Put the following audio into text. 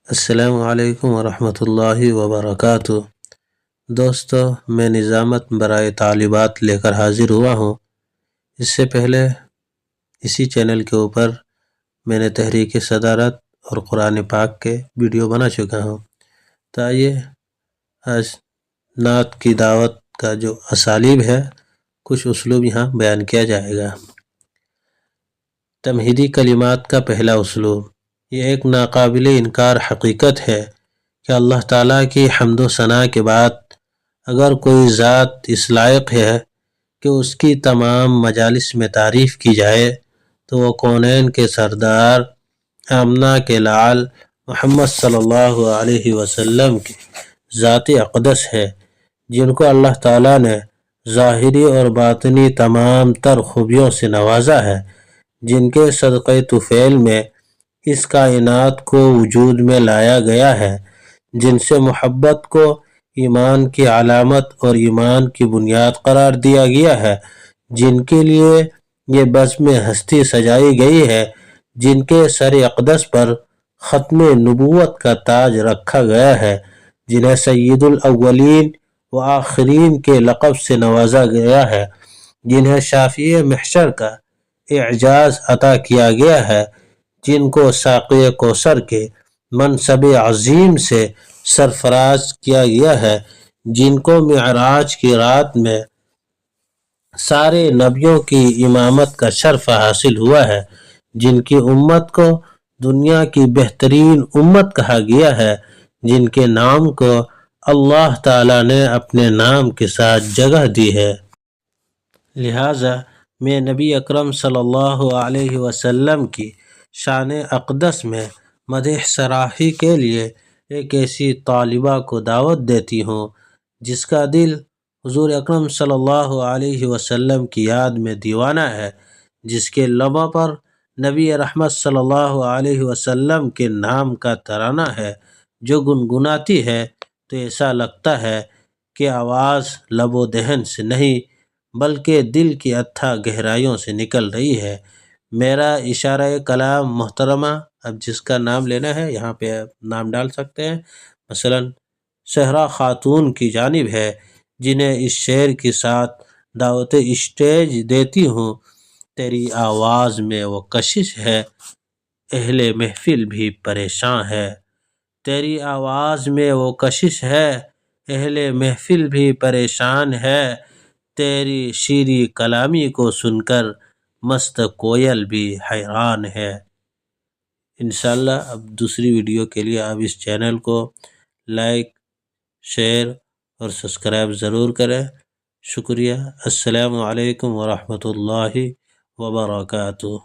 السلام علیکم ورحمۃ اللہ وبرکاتہ۔ دوستو، میں نظامت برائے طالبات لے کر حاضر ہوا ہوں۔ اس سے پہلے اسی چینل کے اوپر میں نے تحریک صدارت اور قرآن پاک کے ویڈیو بنا چکا ہوں۔ تو آئیے آج نعت کی دعوت کا جو اسالیب ہے، کچھ اسلوب یہاں بیان کیا جائے گا۔ تمہیدی کلمات کا پہلا اسلوب، یہ ایک ناقابل انکار حقیقت ہے کہ اللہ تعالیٰ کی حمد و ثناء کے بعد اگر کوئی ذات اس لائق ہے کہ اس کی تمام مجالس میں تعریف کی جائے تو وہ کونین کے سردار آمنہ کے لعل محمد صلی اللہ علیہ وسلم کی ذات اقدس ہے، جن کو اللہ تعالیٰ نے ظاہری اور باطنی تمام تر خوبیوں سے نوازا ہے، جن کے صدقہ طفیل میں اس کائنات کو وجود میں لایا گیا ہے، جن سے محبت کو ایمان کی علامت اور ایمان کی بنیاد قرار دیا گیا ہے، جن کے لیے یہ بزم ہستی سجائی گئی ہے، جن کے سر اقدس پر ختم نبوت کا تاج رکھا گیا ہے، جنہیں سید الاولین و آخرین کے لقب سے نوازا گیا ہے، جنہیں شافی محشر کا اعزاز عطا کیا گیا ہے، جن کو ساقی کوثر کے منصب عظیم سے سرفراز کیا گیا ہے، جن کو معراج کی رات میں سارے نبیوں کی امامت کا شرف حاصل ہوا ہے، جن کی امت کو دنیا کی بہترین امت کہا گیا ہے، جن کے نام کو اللہ تعالیٰ نے اپنے نام کے ساتھ جگہ دی ہے۔ لہٰذا میں نبی اکرم صلی اللہ علیہ وسلم کی شان اقدس میں مدح سراہی کے لیے ایک ایسی طالبہ کو دعوت دیتی ہوں جس کا دل حضور اکرم صلی اللہ علیہ وسلم کی یاد میں دیوانہ ہے، جس کے لبوں پر نبی رحمت صلی اللہ علیہ وسلم کے نام کا ترانہ ہے، جو گنگناتی ہے تو ایسا لگتا ہے کہ آواز لب و دہن سے نہیں بلکہ دل کی اتھاہ گہرائیوں سے نکل رہی ہے۔ میرا اشارہ کلام محترمہ، اب جس کا نام لینا ہے یہاں پہ نام ڈال سکتے ہیں، مثلا صحرا خاتون کی جانب ہے، جنہیں اس شعر کے ساتھ دعوت اسٹیج دیتی ہوں۔ تیری آواز میں وہ کشش ہے، اہل محفل بھی پریشان ہے۔ تیری آواز میں وہ کشش ہے، اہل محفل بھی پریشان ہے۔ تیری شیریں کلامی کو سن کر مست کوئل بھی حیران ہے۔ انشاءاللہ اب دوسری ویڈیو کے لیے آپ اس چینل کو لائک، شیئر اور سبسکرائب ضرور کریں۔ شکریہ۔ السلام علیکم ورحمۃ اللہ وبرکاتہ۔